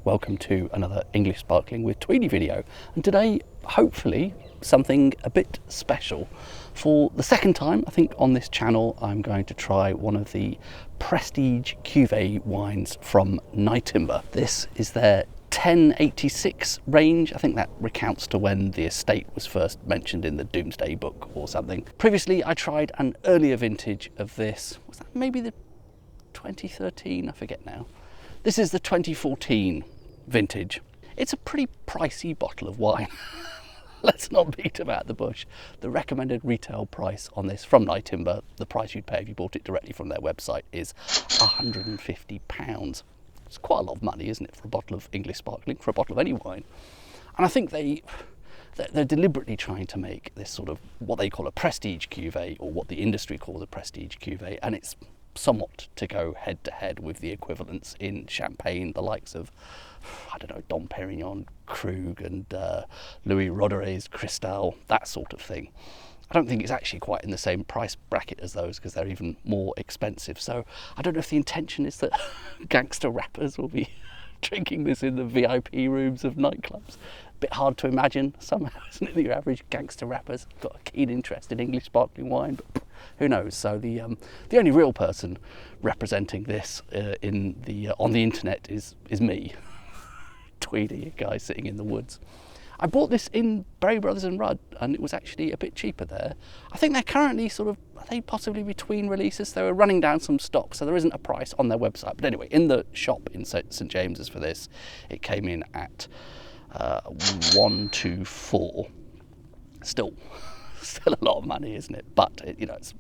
Welcome to another English Sparkling with Tweedy video, and today hopefully something a bit special. For the second time I think on this channel I'm going to try one of the prestige cuvée wines from Nyetimber. This is their 1086 range. I think that recounts to when the estate was first mentioned in the Doomsday Book or something. Previously I tried an earlier vintage of this. Was that maybe the 2013? I forget now. This is the 2014 vintage. It's a pretty pricey bottle of wine. Let's not beat about the bush. The recommended retail price on this from Nyetimber, the price you'd pay if you bought it directly from their website, is £150. It's quite a lot of money, isn't it, for a bottle of English sparkling, for a bottle of any wine. And I think they're deliberately trying to make this sort of what they call a prestige cuvée, or what the industry calls a prestige cuvée, and it's somewhat to go head to head with the equivalents in champagne, the likes of, I don't know, Dom Perignon, Krug and Louis Roederer's Cristal, that sort of thing. I don't think it's actually quite in the same price bracket as those, because they're even more expensive. So I don't know if the intention is that gangster rappers will be drinking this in the VIP rooms of nightclubs. Bit hard to imagine somehow, isn't it? The average gangster rapper's got a keen interest in English sparkling wine, but who knows? So the only real person representing this on the internet is me, Tweedy, a guy sitting in the woods. I bought this in Berry Brothers and Rudd, and it was actually a bit cheaper there. I think they're currently are they possibly between releases? They were running down some stock, so there isn't a price on their website. But anyway, in the shop in St James's for this, it came in at 124. Still a lot of money, isn't it? But it's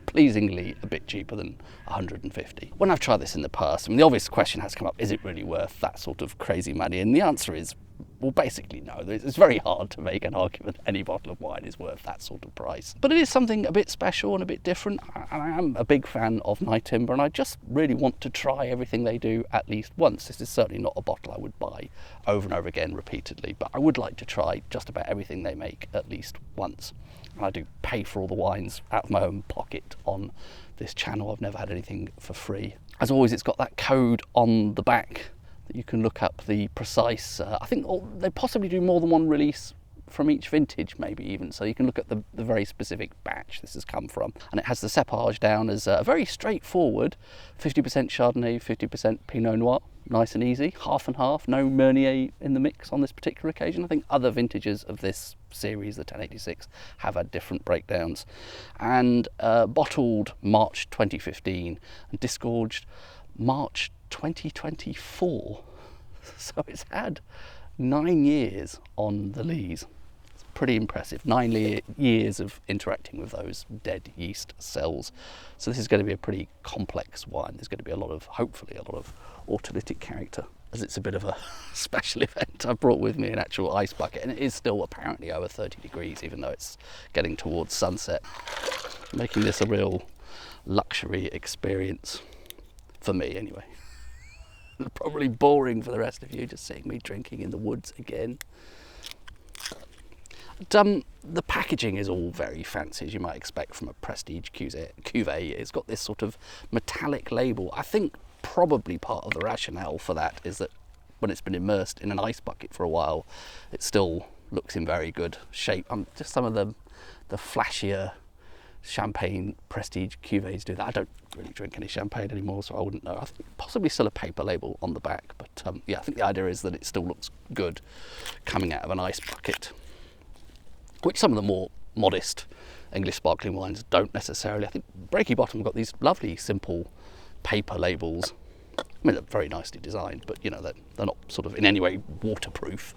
pleasingly a bit cheaper than 150. When I've tried this in the past, I mean, the obvious question has come up: is it really worth that sort of crazy money? And the answer is, well, basically no. It's very hard to make an argument any bottle of wine is worth that sort of price. But it is something a bit special and a bit different. And I am a big fan of Nyetimber, and I just really want to try everything they do at least once. This is certainly not a bottle I would buy over and over again repeatedly, but I would like to try just about everything they make at least once. And I do pay for all the wines out of my own pocket on this channel. I've never had anything for free. As always, it's got that code on the back that you can look up the precise, I think they possibly do more than one release from each vintage, maybe even, so you can look at the very specific batch this has come from. And it has the cepage down as a very straightforward 50% Chardonnay, 50% Pinot Noir. Nice and easy, half and half, no Meunier in the mix on this particular occasion. I think other vintages of this series, the 1086, have had different breakdowns. And bottled March 2015 and disgorged March 2024. So it's had 9 years on the lees. It's pretty impressive. 9 years of interacting with those dead yeast cells. So this is going to be a pretty complex wine. There's going to be hopefully a lot of autolytic character, as it's a bit of a special event. I brought with me an actual ice bucket, and it is still apparently over 30 degrees, even though it's getting towards sunset, making this a real luxury experience for me anyway. Probably boring for the rest of you, just seeing me drinking in the woods again. The packaging is all very fancy, as you might expect from a prestige cuvée. It's got this sort of metallic label. I think probably part of the rationale for that is that when it's been immersed in an ice bucket for a while, it still looks in very good shape. Just some of the flashier champagne prestige cuvées do that. I don't really drink any champagne anymore, so I wouldn't know. I think possibly still a paper label on the back, but yeah, I think the idea is that it still looks good coming out of an ice bucket, which some of the more modest English sparkling wines don't necessarily. I think Breaky Bottom got these lovely simple paper labels. I mean, they're very nicely designed, but they're not sort of in any way waterproof.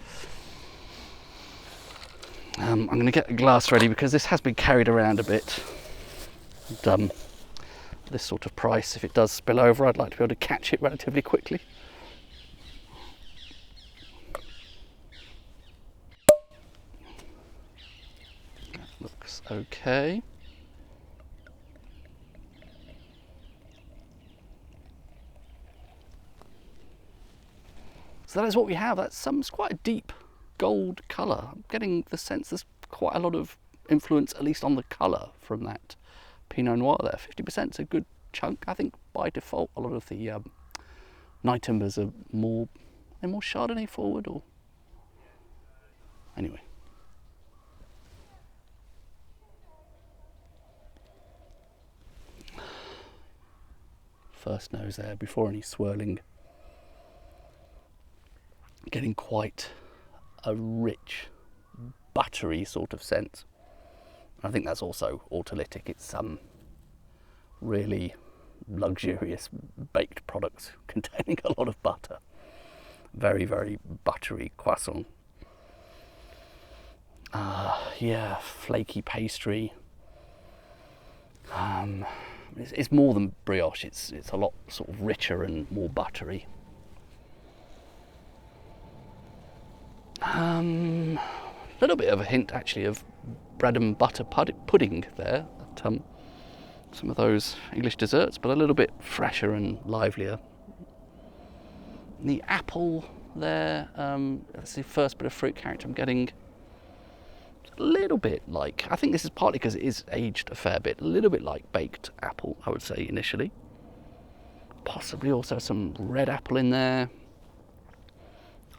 I'm going to get a glass ready because this has been carried around a bit. And, this sort of price, if it does spill over, I'd like to be able to catch it relatively quickly. That looks okay. So that is what we have. That's quite a deep gold colour. I'm getting the sense there's quite a lot of influence, at least on the colour, from that Pinot Noir there. 50% is a good chunk. I think by default a lot of the Nyetimbers are more Any more Chardonnay forward, or anyway? First nose there before any swirling. Getting quite a rich, buttery sort of sense. I think that's also autolytic. It's some really luxurious baked products containing a lot of butter. Very, very buttery croissant. Yeah, flaky pastry. It's more than brioche. It's a lot sort of richer and more buttery. A little bit of a hint actually of bread and butter pudding there at some of those English desserts, but a little bit fresher and livelier. The apple there, that's the first bit of fruit character I'm getting. A little bit like, I think this is partly because it is aged a fair bit, a little bit like baked apple, I would say initially. Possibly also some red apple in there.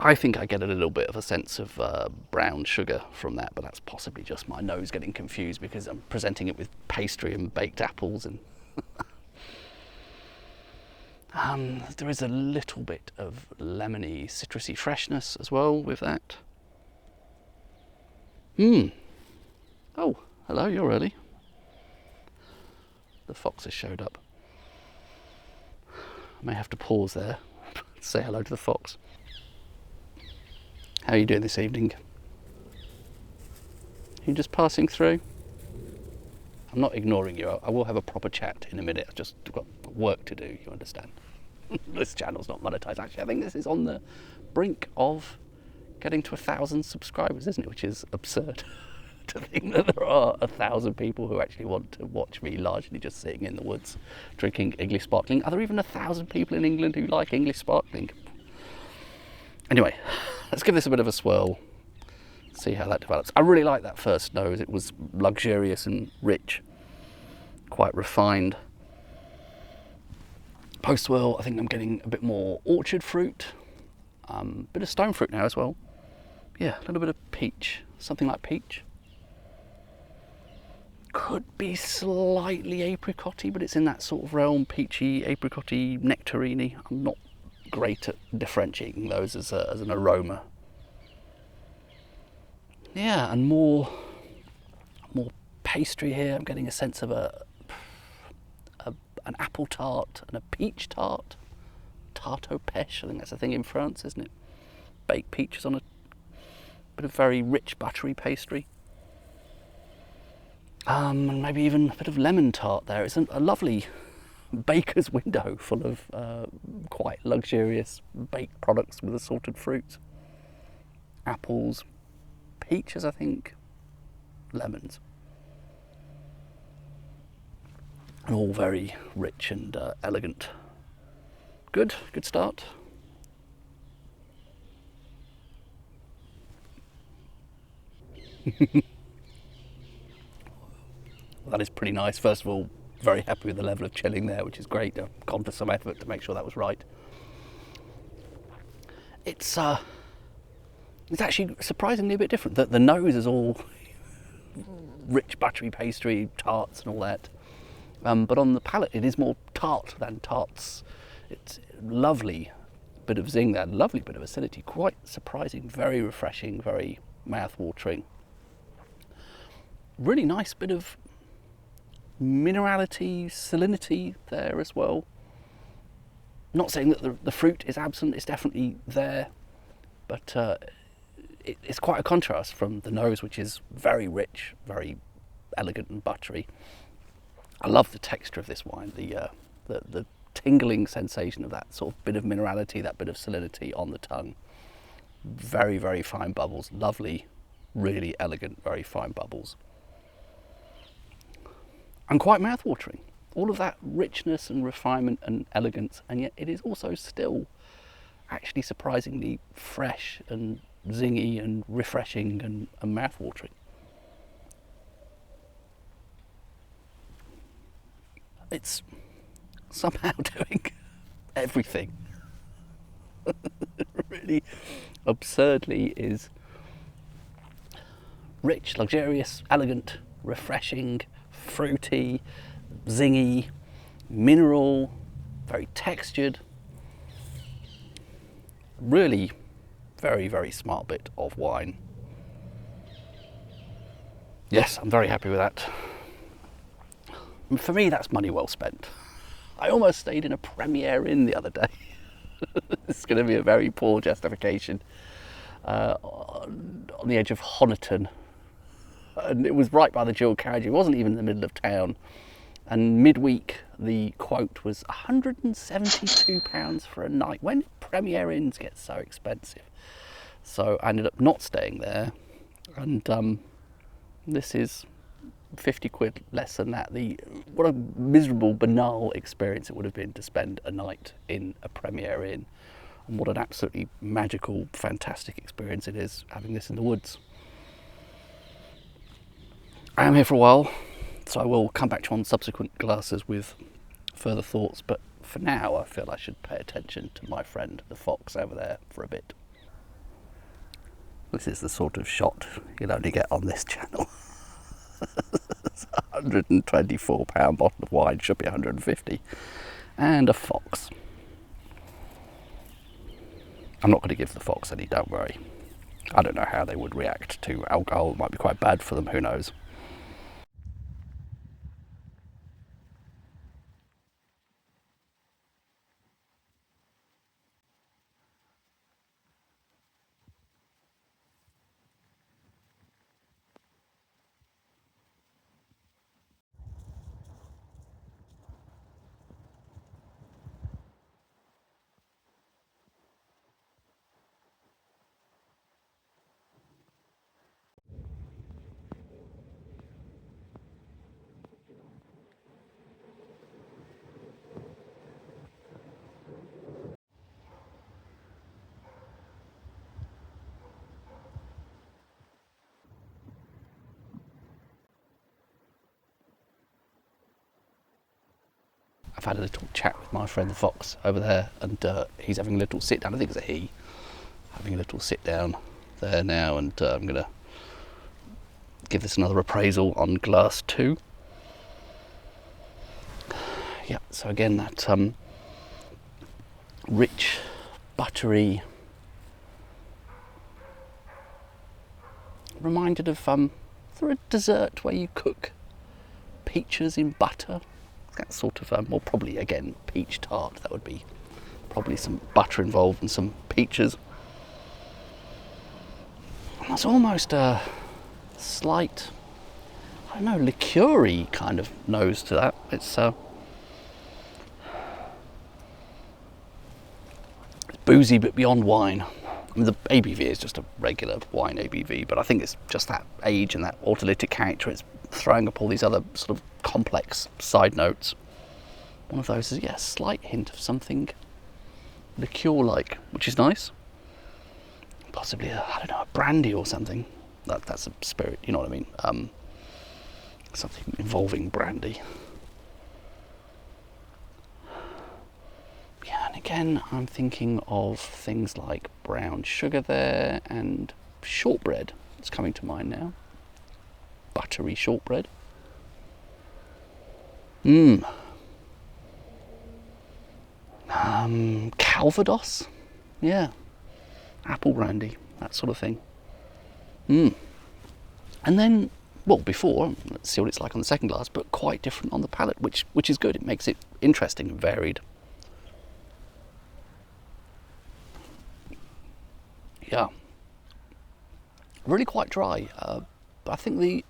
I think I get a little bit of a sense of brown sugar from that, but that's possibly just my nose getting confused because I'm presenting it with pastry and baked apples. And there is a little bit of lemony, citrusy freshness as well with that. Oh, hello, you're early. The fox has showed up. I may have to pause there to say hello to the fox. How are you doing this evening? You just passing through? I'm not ignoring you. I will have a proper chat in a minute. I've just got work to do, you understand. This channel's not monetized. Actually, I think this is on the brink of getting to 1,000 subscribers, isn't it? Which is absurd to think that there are 1,000 people who actually want to watch me largely just sitting in the woods drinking English sparkling. Are there even 1,000 people in England who like English sparkling? Anyway, let's give this a bit of a swirl, see how that develops. I really like that first nose. It was luxurious and rich, quite refined. Post swirl, I think I'm getting a bit more orchard fruit, bit of stone fruit now as well. Yeah, a little bit of peach, something like peach. Could be slightly apricot-y, but it's in that sort of realm, peachy, apricot-y, nectarine-y. I'm not great at differentiating those as an aroma. Yeah, and more pastry here. I'm getting a sense of an apple tart and a peach tart. Tarte aux pêches, I think that's a thing in France, isn't it? Baked peaches on a bit of very rich buttery pastry. And maybe even a bit of lemon tart there. It's a lovely baker's window full of quite luxurious baked products with assorted fruits. Apples, peaches, I think, lemons. And all very rich and elegant. Good start. Well, that is pretty nice. First of all, very happy with the level of chilling there, which is great. I've gone for some effort to make sure that was right. It's actually surprisingly a bit different. The nose is all rich buttery pastry, tarts and all that. But on the palate, it is more tart than tarts. It's lovely bit of zing there, lovely bit of acidity, quite surprising, very refreshing, very mouth-watering. Really nice bit of minerality, salinity there as well. Not saying that the fruit is absent, it's definitely there, but it's quite a contrast from the nose, which is very rich, very elegant and buttery. I love the texture of this wine, the tingling sensation of that sort of bit of minerality, that bit of salinity on the tongue. Very, very fine bubbles, lovely, really elegant, very fine bubbles. And quite mouth-watering. All of that richness and refinement and elegance, and yet it is also still actually surprisingly fresh and zingy and refreshing and mouth-watering. It's somehow doing everything. really absurdly is rich, luxurious, elegant, refreshing, fruity, zingy, mineral, very textured. Really very, very smart bit of wine. Yes, I'm very happy with that. For me, that's money well spent. I almost stayed in a Premier Inn the other day. It's going to be a very poor justification. On the edge of Honiton. And it was right by the dual carriage. It wasn't even in the middle of town. And midweek, the quote was £172 for a night. When did Premier Inns get so expensive? So I ended up not staying there. And this is 50 quid less than that. What a miserable, banal experience it would have been to spend a night in a Premier Inn. And what an absolutely magical, fantastic experience it is having this in the woods. I am here for a while, so I will come back to you on subsequent glasses with further thoughts, but for now I feel I should pay attention to my friend the fox over there for a bit. This is the sort of shot you'll only get on this channel. It's a £124 bottle of wine, should be 150, and a fox. I'm not going to give the fox any, don't worry. I don't know how they would react to alcohol. It might be quite bad for them, who knows. I've had a little chat with my friend the fox over there, and he's having a little sit down. I think it's a he, having a little sit down there now, and I'm going to give this another appraisal on glass 2. Yeah, so again, that rich, buttery, reminded of for a dessert where you cook peaches in butter. That sort of, well, probably again peach tart. That would be probably some butter involved and some peaches. And there's almost a slight, I don't know, liqueur-y kind of nose to that. It's boozy but beyond wine. I mean, the ABV is just a regular wine ABV, but I think it's just that age and that autolytic character. It's throwing up all these other sort of complex side notes. One of those is, yeah, a slight hint of something liqueur-like, which is nice. Possibly, I don't know, a brandy or something. That's a spirit, you know what I mean? Something involving brandy. Yeah, and again, I'm thinking of things like brown sugar there and shortbread. It's coming to mind now. Buttery shortbread. Calvados. Yeah. Apple brandy, that sort of thing. And then, well, before, let's see what it's like on the second glass, but quite different on the palate, which is good. It makes it interesting and varied. Yeah. Really quite dry. But I think the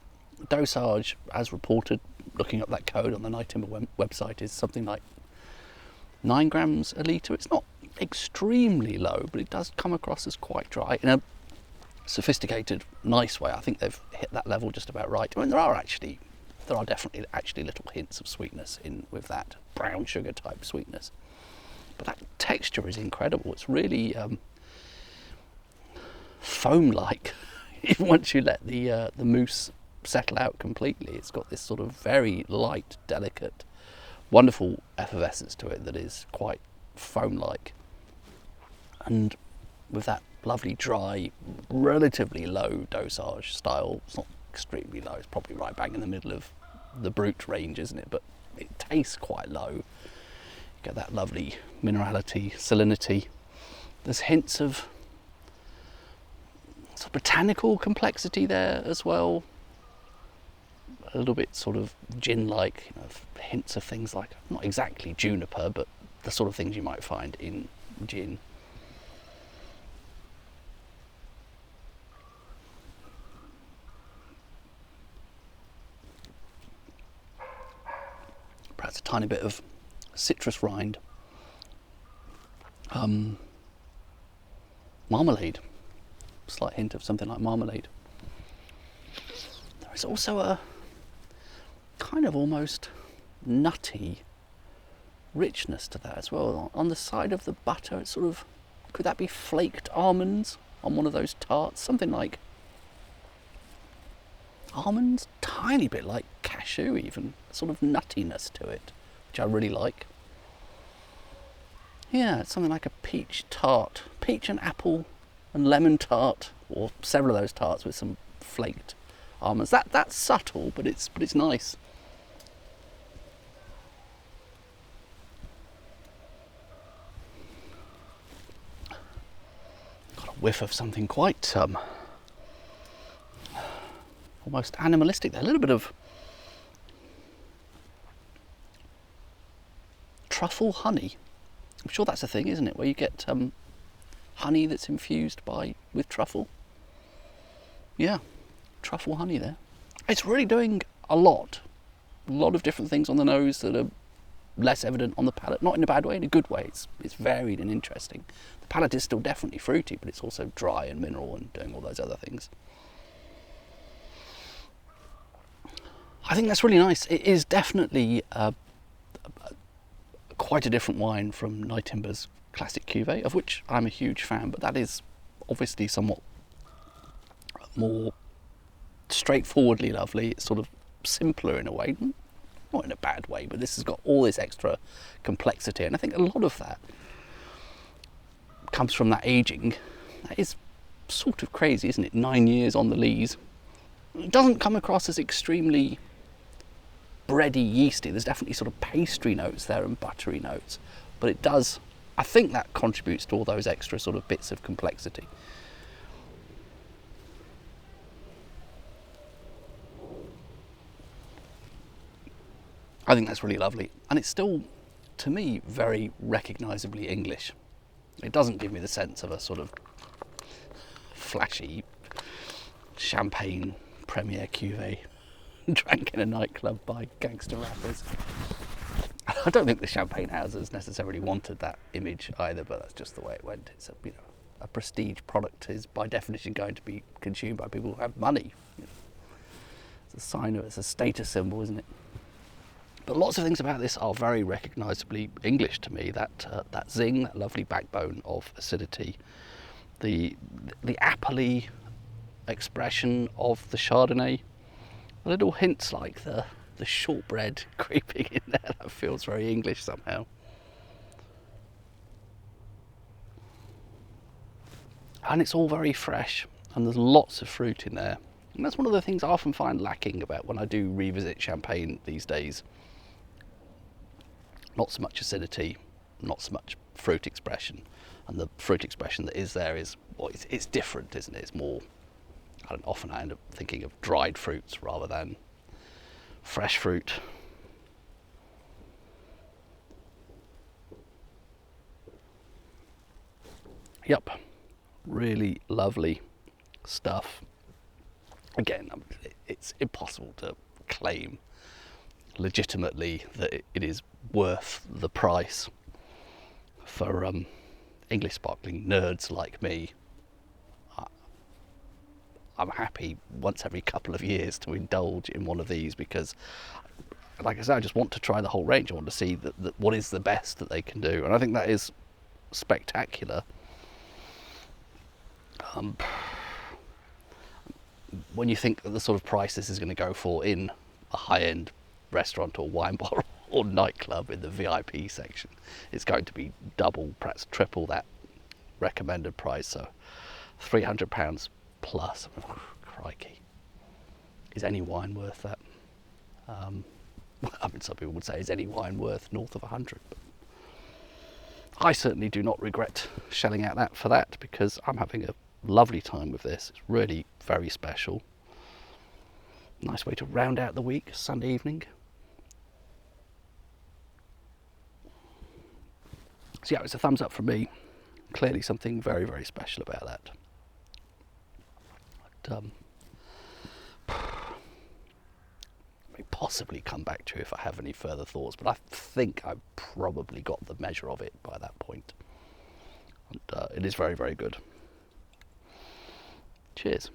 dosage, as reported, looking up that code on the Nyetimber website, is something like 9 grams a litre. It's not extremely low, but it does come across as quite dry in a sophisticated, nice way. I think they've hit that level just about right. I mean, there are definitely actually little hints of sweetness in with that brown sugar type sweetness, but that texture is incredible. It's really foam-like. Even once you let the mousse settle out completely, it's got this sort of very light, delicate, wonderful effervescence to it that is quite foam-like. And with that lovely dry, relatively low dosage style. It's not extremely low, it's probably right bang in the middle of the Brut range, isn't it? But it tastes quite low. You get that lovely minerality, salinity. There's hints of sort of botanical complexity there as well. A little bit sort of gin-like, you know, hints of things like, not exactly juniper, but the sort of things you might find in gin. Perhaps a tiny bit of citrus rind. Marmalade. Slight hint of something like marmalade. There is also a kind of almost nutty richness to that as well. On the side of the butter, it's sort of, could that be flaked almonds on one of those tarts? Something like almonds, tiny bit like cashew even, sort of nuttiness to it, which I really like. Yeah, it's something like a peach tart, peach and apple and lemon tart, or several of those tarts with some flaked almonds. That's subtle, but it's nice. Got a whiff of something quite almost animalistic there. A little bit of truffle honey. I'm sure that's a thing, isn't it? Where you get honey that's infused with truffle. Yeah, truffle honey there. It's really doing a lot of different things on the nose that are less evident on the palate. Not in a bad way, in a good way. It's varied and interesting. The palate is still definitely fruity, but it's also dry and mineral and doing all those other things. I think that's really nice. It is definitely quite a different wine from Nyetimber's classic cuvée, of which I'm a huge fan, but that is obviously somewhat more straightforwardly lovely. It's sort of simpler in a way, not in a bad way, but this has got all this extra complexity, and I think a lot of that comes from that aging. That is sort of crazy, isn't it? 9 years on the lees. It doesn't come across as extremely bready, yeasty. There's definitely sort of pastry notes there and buttery notes, but it does, I think that contributes to all those extra sort of bits of complexity. I think that's really lovely, and it's still, to me, very recognisably English. It doesn't give me the sense of a sort of flashy champagne premier cuvée drank in a nightclub by gangster rappers. I don't think the champagne houses necessarily wanted that image either, but that's just the way it went. It's a prestige product is by definition going to be consumed by people who have money. It's a sign of, it's a status symbol, isn't it? But lots of things about this are very recognisably English to me. That zing, that lovely backbone of acidity, the appley expression of the Chardonnay, little hints like the shortbread creeping in there. That feels very English somehow. And it's all very fresh, and there's lots of fruit in there. And that's one of the things I often find lacking about when I do revisit champagne these days. Not so much acidity, not so much fruit expression, and the fruit expression that is there is, well, it's different, isn't it? It's more, often I end up thinking of dried fruits rather than fresh fruit. Yep, really lovely stuff. Again, it's impossible to claim legitimately that it is worth the price for English sparkling nerds like me. I'm happy once every couple of years to indulge in one of these because, like I said, I just want to try the whole range. I want to see what is the best that they can do, and I think that is spectacular. When you think that the sort of price this is going to go for in a high-end restaurant or wine bar or nightclub in the VIP section, it's going to be double, perhaps triple that recommended price, so £300 plus. Oh, crikey. Is any wine worth that? I mean, some people would say, is any wine worth north of 100? But I certainly do not regret shelling out that for that, because I'm having a lovely time with this. It's really very special. Nice way to round out the week, Sunday evening. So yeah, it's a thumbs up from me. Clearly something very, very special about that. But, may possibly come back to you if I have any further thoughts, but I think I've probably got the measure of it by that point. And, it is very, very good. Cheers.